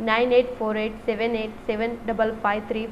9848787553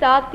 7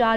4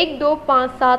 1، 2، 5، 7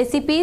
ACP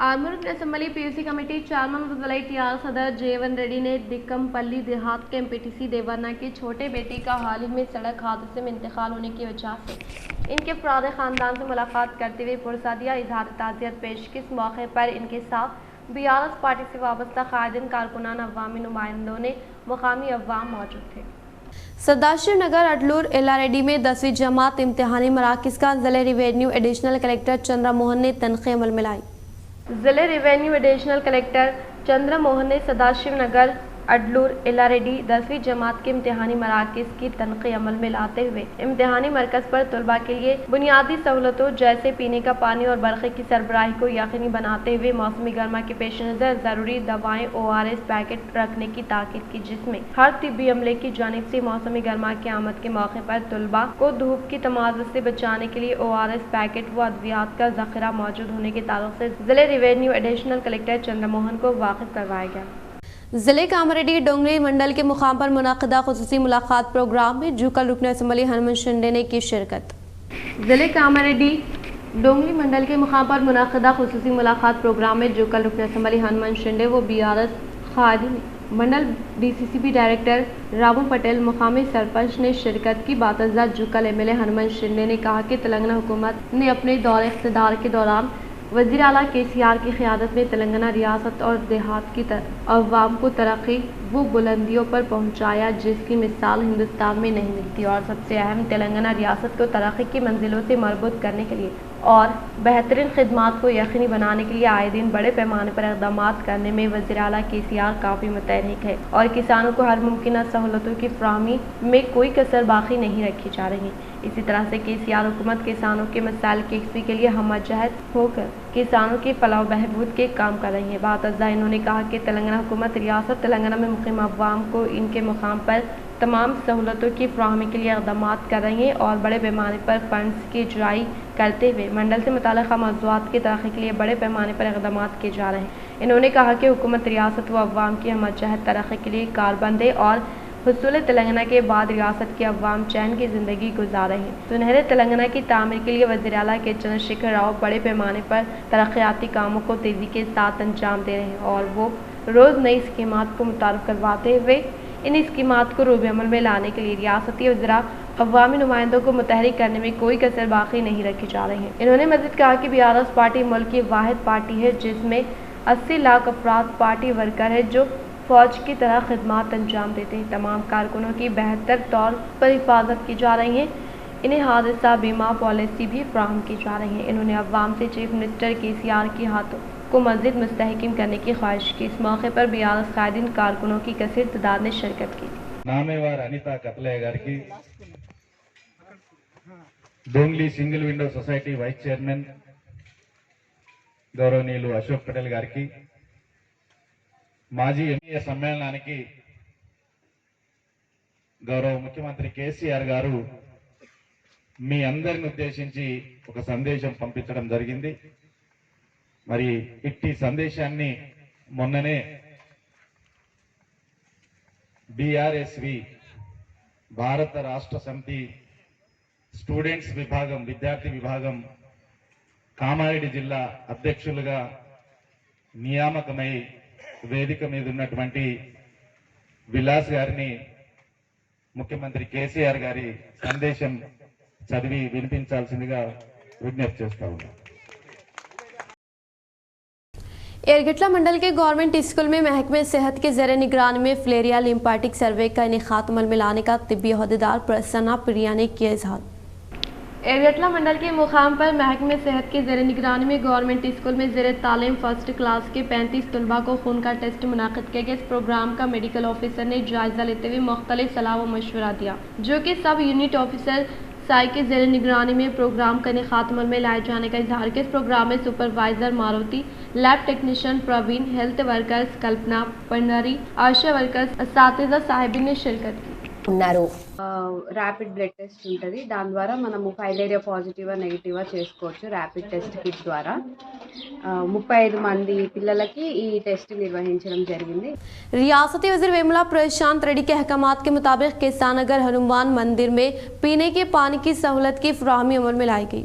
Armoor assembly PUC committee chairman वज़ीर TR सदर जेवन रेड्डी ने दिक्कमपल्ली देहात के एमपीटीसी देवरना की छोटे बेटी का हाल ही में सड़क हादसे में इंतकाल होने की वजह से इनके फराद ख़ानदान से मुलाकात करते हुए पुरसादिया इजहार ताज़ियत पेश की। इस मौके पर इनके साथ बीआरएस पार्टी से वाबस्ता कायदीन कारकुनान अवामी नुमाइंदों ने मुकामी अवाम मौजूद थे। सदाशिव नगर अडलूर एलारेडी में 10वीं जमात इम्तिहानी मराकज़ का ज़िले revenue additional collector Chandra Mohan ने तनख़ीह अमल में लाई। ज़िले revenue additional collector Chandra Mohan ने सदाशिव नगर अडलूर एलारेडी 10वीं जमात के इम्तिहानी मराकज़ की तनक़ीह अमल में लाते हुए इम्तिहानी मरकज़ पर तलबा के लिए बुनियादी सहूलतों जैसे पीने का पानी और बरक़े की सरबराही को यकीनी बनाते हुए मौसमी गर्मा के पेश नज़र ज़रूरी दवाएँ ORS पैकेट रखने की ताकीद की, जिसमें हर तिब्बी अमले की जानिब से मौसमी गर्मा की आमद के मौके पर तलबा को धूप की तमाज़ुर से बचाने के लिए ORS पैकेट व अद्वियात का ज़ख़ीरा मौजूद होने के ताल्लुक़ से ज़िले revenue additional collector Chandra Mohan को वाकिफ़ करवाया गया। ज़िले कामरेड्डी डोंगरी मंडल के मुकाम पर मुनाक़िदा ख़ुसूसी मुलाकात प्रोग्राम में जुकल रुकन असम्बली हनुमान शिंदे ने की शिरकत। ज़िले कामरेड्डी डोंगरी मंडल के मुकाम पर मुनाक़िदा ख़ुसूसी मुलाकात प्रोग्राम में जुकल रुकन असम्बली हनुमान शिंदे व बीआरएस कायदीन मंडल DCCB डायरेक्टर रामू पटेल मुकामी सरपंच ने शिरकत की। बातज़ा जुकल MLA हनुमान शिंदे ने कहा कि तेलंगाना हुकूमत ने अपने दौरे इक़्तिदार के दौरान वज़ीर आला KCR की क़यादत में तेलंगाना रियासत और देहात की अवाम को तरक्की वो बुलंदियों पर पहुंचाया जिसकी मिसाल हिंदुस्तान में नहीं मिलती, और सबसे अहम तेलंगाना रियासत को तरक्की की मंजिलों से मरबूत करने के लिए और बेहतरीन खिदमात को यकीनी बनाने के लिए आए दिन बड़े पैमाने पर इक़दामात करने में वज़ीर आला KCR काफ़ी मुतहरिक है और किसानों को हर मुमकिन सहूलतों की फ़राहमी में कोई कसर बाकी नहीं रखी जा रही। इसी तरह से KCR हुकूमत किसानों के मसाइल की यकसी के लिए हमजहत होकर किसानों की फलाह बहबूद के काम कर रही है। बातज़ा इन्होंने कहा कि तेलंगाना हुकूमत रियासत तेलंगाना में मुक़ीम अवाम को इनके मुकाम पर तमाम सहूलतों की फ़राहमी के लिए इक़दामात कर रही है और बड़े पैमाने पर फ़ंड्स की इजराई करते हुए मंडल से मुताल्लिक़ मौज़ूआत की तरक्की के लिए बड़े पैमाने पर इक़दामात किए जा रहे हैं। इन्होंने कहा कि हुकूमत रियासत व अवाम की हमजहत तरक्की के लिए कारबंद है और हुसूल तेलंगाना के बाद रियासत के अवाम चैन की ज़िंदगी गुजार रहे हैं। सुनहरे तेलंगाना की तामीर के लिए वज़ीर आला के चंद्रशेखर राव बड़े पैमाने पर तरक्याती कामों को तेज़ी के साथ अंजाम दे रहे हैं और वो रोज़ नई स्कीमात को मुतारफ़ करवाते हुए इन स्कीमात को रूबे अमल में लाने के लिए रियासती वज़रा अवामी नुमाइंदों को मुतहरिक करने में कोई कसर बाकी नहीं रखी जा रही है। इन्होंने मज़ीद कहा कि बीआरएस पार्टी मुल्क की वाहिद पार्टी है जिसमें 80 लाख अफराद पार्टी वर्कर है जो फ़ौज की तरह खिदमात अंजाम देते हैं। तमाम कारकुनों की बेहतर तौर पर हिफाजत की जा रही है। इन्हें हादसा बीमा पॉलिसी भी फराहम की जा रही है। इन्होंने अवाम से चीफ मिनिस्टर KCR के हाथों को मज़ीद मुस्तहकम करने की ख्वाहिश की। इस मौके पर बीआरएस कायदीन कारकुनों की कसीर तादाद ने शिरकत की। नामेवार अनिता कतलయ్య గారికి, Dongli single window society vice chairman గౌరవనీయులు అశోక్ పటేల్ గారికి, మాజీ ఎంఏ సమ్మేళనానికి గౌరవ ముఖ్యమంత్రి KCR గారు మీ అందరిని ఉద్దేశించి ఒక సందేశం పంపించడం జరిగింది. మరి ఇట్టి సందేశాన్ని మొన్ననే BRSV భారత రాష్ట్ర సమితి స్టూడెంట్స్ విభాగం విద్యార్థి విభాగం కామారెడ్డి జిల్లా అధ్యక్షులుగా నియామకమై వేదిక మీద ఉన్నటువంటి విలాస్ గారిని ముఖ్యమంత్రి KCR గారి సందేశం చదివి వినిపించాల్సిందిగా విజ్ఞప్తి చేస్తా ఉన్నాను. एयरगट्ला मंडल के गवर्नमेंट स्कूल में महकमे सेहत के ज़ेर निगरानी में फ्लेरिया लिम्फेटिक सर्वे का इनेकाद अमल में लाने का तिब्बी अहदेदार प्रसन्ना प्रिया ने किया इजहार। एयरगट्ला मंडल के मुकाम पर महकमे सेहत के ज़ेर निगरानी में गवर्नमेंट स्कूल में ज़ेर तालीम फर्स्ट क्लास के 35 तलबा को खून का टेस्ट मुनाकिद किया गया। इस प्रोग्राम का मेडिकल ऑफिसर ने जायज़ा लेते हुए मुख्तलिफ सलाह व मशवरा दिया जो कि सब यूनिट ऑफिसर साई के ज़ेर निगरानी में प्रोग्राम का इनेकाद अमल में लाए जाने का इजहार किया। इस प्रोग्राम में supervisor Maruti, lab technician Praveen, health workers Kalpana, Pandari, ASHA workers, असातिज़ा साहिबीन ने शिरकत की। ర్యాపిడ్ బ్లడ్ టెస్ట్ ఉంటుంది. దాని ద్వారా మనము ఫైలేరియా పాజిటివా నెగిటివా చేసుకోవచ్చు ర్యాపిడ్ టెస్ట్ కిట్ ద్వారా. 35 మంది పిల్లలకి ఈ టెస్ట్ నిర్వహించడం జరిగింది. रियासती वज़ीर वेमुला प्रशांत रेड्डी के अहकामात के मुताबिक किसानगर हनुमान मंदिर में पीने के पानी की सहूलत की फराहमी अमल में लाई गई।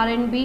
R&B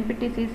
MPTC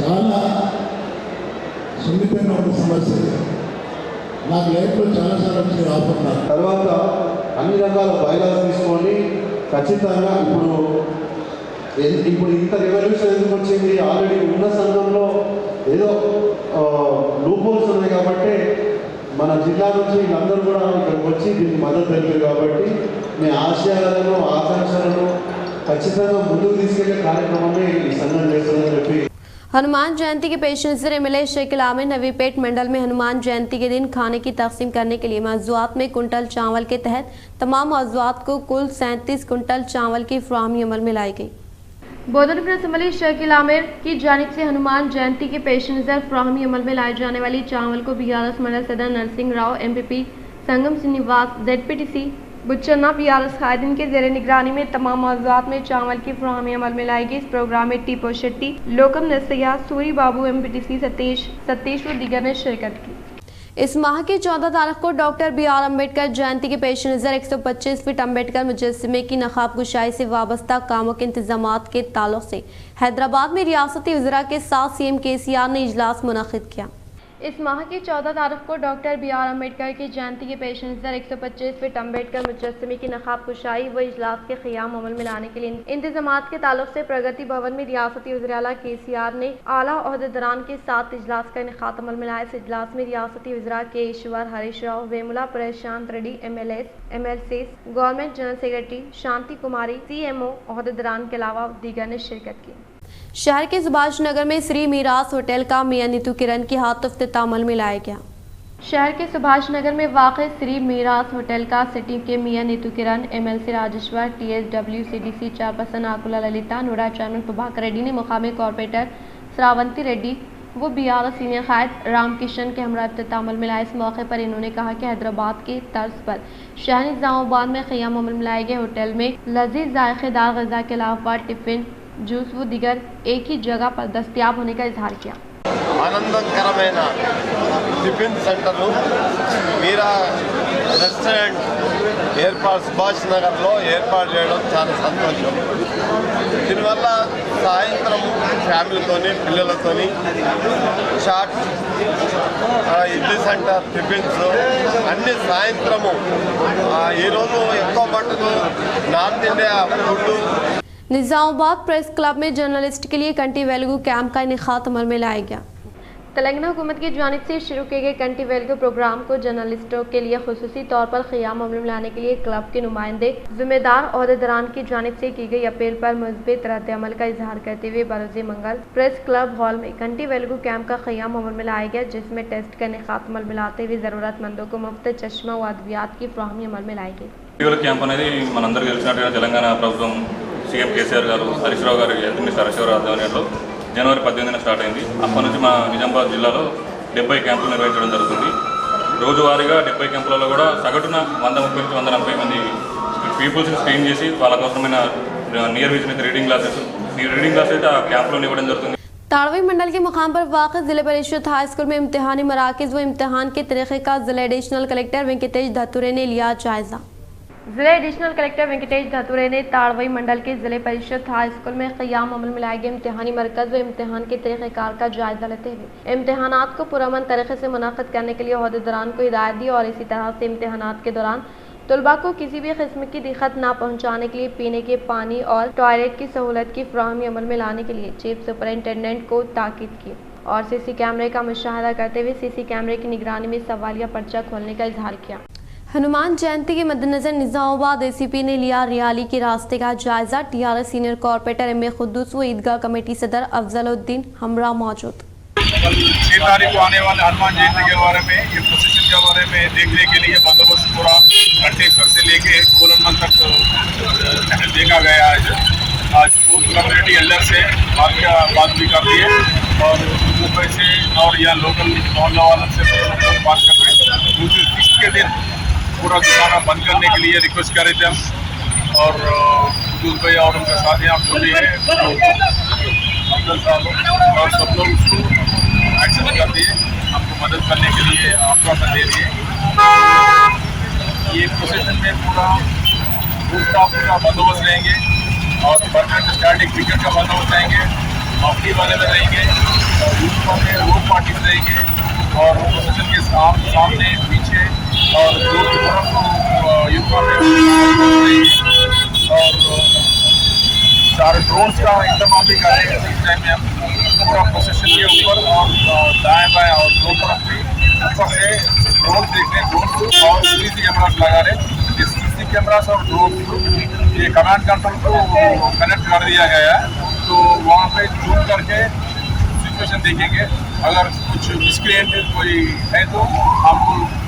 చాలా సున్నితమైన ఒక సమస్య నాకు లైఫ్లో చాలాసార్లు వచ్చిన ఆఫర్ నాకు తర్వాత అన్ని రకాల బయలాస్ తీసుకొని ఖచ్చితంగా ఇప్పుడు ఇంత రెవల్యూషన్ ఎందుకు వచ్చింది, ఆల్రెడీ ఉన్న సంఘంలో ఏదో లూప్ హోల్స్ ఉన్నాయి కాబట్టి మన జిల్లా నుంచి వీళ్ళందరూ కూడా ఇక్కడికి వచ్చి దీనికి మద్దతు తెలిపారు కాబట్టి మీ ఆశయాలను ఆకాంక్షలను ఖచ్చితంగా ముందుకు తీసుకెళ్లే కార్యక్రమమే ఈ సంఘం చేస్తుందని చెప్పి हनुमान जयंती के पेश नज़र MLA शेख इलामी नवी पेट मंडल में हनुमान जयंती के दिन खाने की तकसीम करने के लिए मौज़ूआत में कुंटल चावल के तहत तमाम मौज़ूआत को कुल 37 कुंटल चावल की फराहमी अमल में लाई गई। बोधन असम्बली शेख इलामी की जानिब से हनुमान जयंती के पेश नज़र फराहमी अमल में लाई जाने वाली चावल को BRS मंडल सदर नरसिंह राव, MPP संगम श्रीनिवास, ZPTC बुच्चन्ना, BRS कायदीन के ज़ेरे निगरानी में तमाम मौज़ूआत में चावल की फराहमी अमल में लाई गई। इस प्रोग्राम में टीपो शेट्टी, लोकम नसैया, सूरी बाबू, MPTC सतीश व दीगर ने शिरकत की। इस माह की 14 तारीख को डॉक्टर BR अम्बेडकर जयंती के पेश नज़र 125 फीट अम्बेडकर मुजस्समे की नकाब कुशाई से वाबस्ता कामों के इंतजामात के ताल्लुक से हैदराबाद में रियासती वज़रा के साथ CM KCR ने इजलास मुनक़िद किया। इस माह की 14 तारीख को डॉक्टर बी.आर. अम्बेडकर की जयंती के पेश नज़र 125 फीट अम्बेडकर मुजस्समे की नकाब कुशाई व इजलास के क़याम अमल में लाने के लिए इंतजामात के ताल्लुक से प्रगति भवन में रियासती वज़ीर आला KCR ने आला ओहदेदारान के साथ इजलास का इनेकाद अमल में लाया। इस इजलास में रियासती वज़ीरा K Eshwar, Harish Rao, Vemula Prashant Reddy, MLAs, MLCs, government general secretary Shanti Kumari, CMO ओहदेदारान के अलावा दीगर ने शिरकत की। शहर के सुभाष नगर में श्री मीरास होटल का मियां नीतू किरण के हाथ इफ्तिताह अमल में लाया गया। शहर के सुभाष नगर में वाक़ श्री मीरास होटल का सिटी के मियां Neetu Kiran, MLC Rajeshwar, TSW CDC chairperson Akula Lalitha, NUDA chairman Prabhakar Reddy ने मुकामी कॉरपोरेटर श्रावंती रेड्डी वो BRO सीनियर कायद राम किशन के हमरा इफ्तिताह अमल में लाए। इस मौके पर इन्होंने कहा कि हैदराबाद के तर्ज पर शहर निज़ामाबाद में क़याम अमल में लाए गए होटल में लजीज जायकेदार ग़ज़ा के अलावा टिफ़िन, जूस व दीगर एक ही जगह पर दस्तयाब होने का इजहार किया। ఆనందకరమైన టిఫిన్ సెంటర్లు మీరా రెస్టారెంట్ ఏర్పాటు సుభాష్ నగర్లో ఏర్పాటు చేయడం చాలా సంతోషం. దీనివల్ల సాయంత్రం ఫ్యామిలీతోని పిల్లలతోని చాట్, ఇడ్లీ సెంటర్, టిఫిన్స్ అన్ని సాయంత్రము ఈరోజు ఎక్కువ మట్టుకు north India food. Nizamabad press club में जर्नलिस्ट के लिए कंटी वेलगू कैंप का इनेकाद अमल में लाया गया। तेलंगाना हुकूमत की जानिब से शुरू किए गए कंटी वेलगू प्रोग्राम को जर्नलिस्टों के लिए खुसूसी तौर पर क़याम अमल में लाने के लिए क्लब के नुमाइंदे ज़िम्मेदार ओहदेदारान की जानिब से की गई अपील पर मुस्बित रद्द अमल का इजहार करते हुए बरोज़ मंगल प्रेस क्लब हॉल में कंटी वेलगू कैंप का क़याम अमल में लाया गया, जिसमें टेस्ट का इनेकाद अमल में लाते हुए ज़रूरतमंदों को मुफ्त चश्मा व अद्वियात की फ़राहमी अमल में लाई गई। క్యాంప్ అనేది మనందరికీ తెలిసినట్టుగా తెలంగాణ ప్రభుత్వం సీఎం కేసీఆర్ గారు, హరీష్ రావు గారు హెల్త్ మినిస్టర్ హరీష్ రావు ఆధ్వర్యంలో జనవరి 18న స్టార్ట్ అయింది. అప్పటి నుంచి మా నిజామాబాద్ జిల్లాలో 70 క్యాంపులు నిర్వహించడం జరుగుతుంది. రోజువారీగా 70 క్యాంపులలో కూడా సగటున 130 నుంచి 140 మంది పీపుల్స్ని స్క్రీన్ చేసి వాళ్ళ కోసమైన నియర్ విజన్ అయితే రీడింగ్ క్లాసెస్ అయితే ఆ క్యాంపులో ఇవ్వడం జరుగుతుంది. ताड़वी मंडल के मुकाम पर वाक़ जिले परिषद हाई स्कूल में इम्तिहानी मराकज़ व इम्तिहान के तरीक़े का जिला एडिशनल कलेक्टर वेंकटेश धतुरे ने लिया जायज़ा। जिला एडिशनल कलेक्टर वेंकटेश धतुरे ने ताड़वई मंडल के जिले परिषद हाई स्कूल में क़याम अमल में लाए गए इम्तिहानी मरकज़ व इम्तिहान के तरीक़ेकार का जायज़ा लेते हुए इम्तिहानात को पुरअमन तरीक़े से मुनक़्क़िद करने के लिए ओहदेदारान को हिदायत दी और इसी तरह से इम्तिहानात के दौरान तलबा को किसी भी किस्म की दिक्कत ना पहुँचाने के लिए पीने के पानी और टॉयलेट की सहूलत की फ़राहमी अमल में लाने के लिए चीफ सुपरिटेंडेंट को ताकीद की और CC कैमरे का मुशाहिदा करते हुए CC कैमरे की निगरानी में सवालिया पर्चा खोलने का इजहार किया। हनुमान जयंती के मद्देनजर निज़ामाबाद ACP ने लिया रियाली के रास्ते का जायजा। TRS सीनियर कॉरपोरेटर MA खुद्दूस व ईदगाह कमेटी सदर अफजलुद्दीन हमरा मौजूद। 6 तारीख को आने वाले हनुमान जयंती के बारे में, ये प्रोसेशन के बारे में देखने के लिए बंदोबस्त पूरा घंटेश्वर से लेके गोलंदन तक देखा गया है। आज बूथ कम्युनिटी एल्डर से बात भी कर रही है और मुंबई से और यहाँ लोकल मोहल्ला वालों से बात कर रहे हैं। दूसरे किस्त के दिन पूरा दुकाना बंद करने के लिए रिक्वेस्ट कर रहे थे हम और दूध भाई और उनके साथ यहाँ बोली है अफजल साहब और सब लोग उसको एक्शन कर दिए, आपको मदद करने के लिए आपका दे दिए। ये प्रोसेशन में पूरा का बंदोबस्त रहेंगे और परमानेंट स्टैटिक विकेट का बंदोबस्त रहेंगे, मफ्ती वाले में रहेंगे और यूथ वाले रोड पार्टी में रहेंगे और प्रोसेशन के सामने पीछे और दो तरफ यूथ वाले और सारे ड्रोन्स का इस्तेमाल भी करेंगे। इस टाइम में हम पूरा प्रोसेशन के ऊपर और दाएं बाएं और दो तरफ भी ऊपर से ड्रोन देख रहे हैं, ड्रोन और CC कैमरास लगा रहे। इस CC कैमरास और ड्रोन ये कमांड कंट्रोल को कनेक्ट कर दिया गया है, तो वहाँ पे जूम करके सिचुएशन देखेंगे। अगर कुछ मिसक्रिएंट कोई है तो हम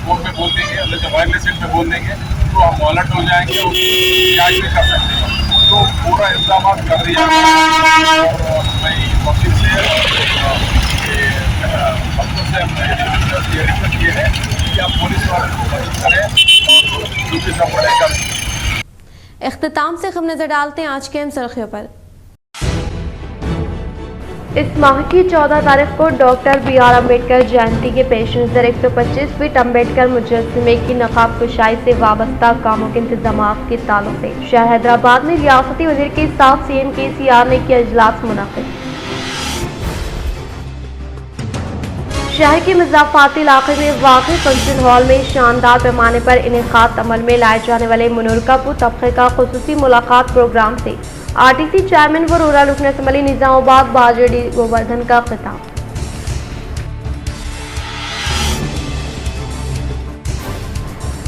फोन पे बोल देंगे, जैसे वायरलेस सेट पे बोल देंगे तो हम अलर्ट हो जाएंगे और कैच भी कर सकते हैं। तो पूरा इंतजाम कर दिया और मैं वकील से हमने रिक्वेस्ट किए हैं कि आप पुलिस वालों को मदद करें और दूसरी सपोर्ट करें। इख्तिताम से खबर नजर डालते हैं आज के अहम सुर्खियों पर। इस माह की 14 तारीख को डॉक्टर बी.आर. अम्बेडकर जयंती के पेश नज़र 125 फीट अम्बेडकर मुजस्समे की नकाब कुशाई से वाबस्ता कामों के इंतजाम के ताल्लुक से शहर हैदराबाद में रियासती वज़ीर के साथ CM KCR ने किया इजलास मुनक़्क़िद। शहर के मज़ाफ़ाती इलाके में वाक़ई फंक्शन हॉल में शानदार पैमाने पर इनेकाद अमल में लाए जाने वाले मुनर्रका तबक़े का ख़ुसूसी मुलाकात प्रोग्राम से RTC चेयरमैन व रूरल रुकन असम्बली निज़ामाबाद बाजड़ी गोवर्धन का खिताब।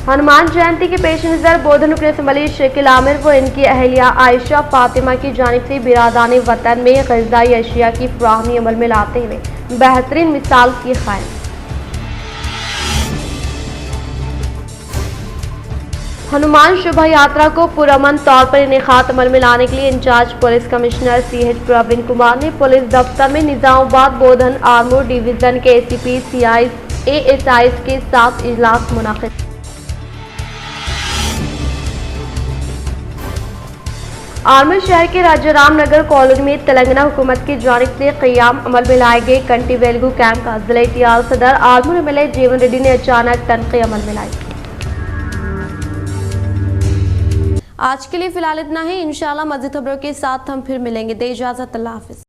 हनुमान जयंती के पेश नज़र बोधन रुकन असम्बली शकील आमिर व इनकी अहलिया आयशा फातिमा की जानिब से बिरादान वतन में ग़िज़ाई अशिया की फ़राहमी अमल में लाते हुए बेहतरीन मिसाल की क़ायम। हनुमान शोभा यात्रा को पुरअमन तौर पर इनेकाद अमल में लाने के लिए incharge police commissioner CH Praveen Kumar ने पुलिस दफ्तर में निज़ामाबाद बोधन आर्मर डिवीज़न के ACP CIs ASIs के साथ इजलास मुनाक़िद। आर्मर शहर के राजाराम नगर कॉलोनी में तेलंगाना हुकूमत की जानिब से क़याम अमल में लाए गए कंटी वेलगू कैंप का ज़िला इतिहाल सदर आर्मर MLA जीवन रेड्डी ने अचानक तनक़ी अमल में लाई। आज के लिए फ़िलहाल इतना ही। इंशाअल्लाह मज़ीद खबरों के साथ हम फिर मिलेंगे। दे इजाज़त, अल्लाह हाफ़िज़।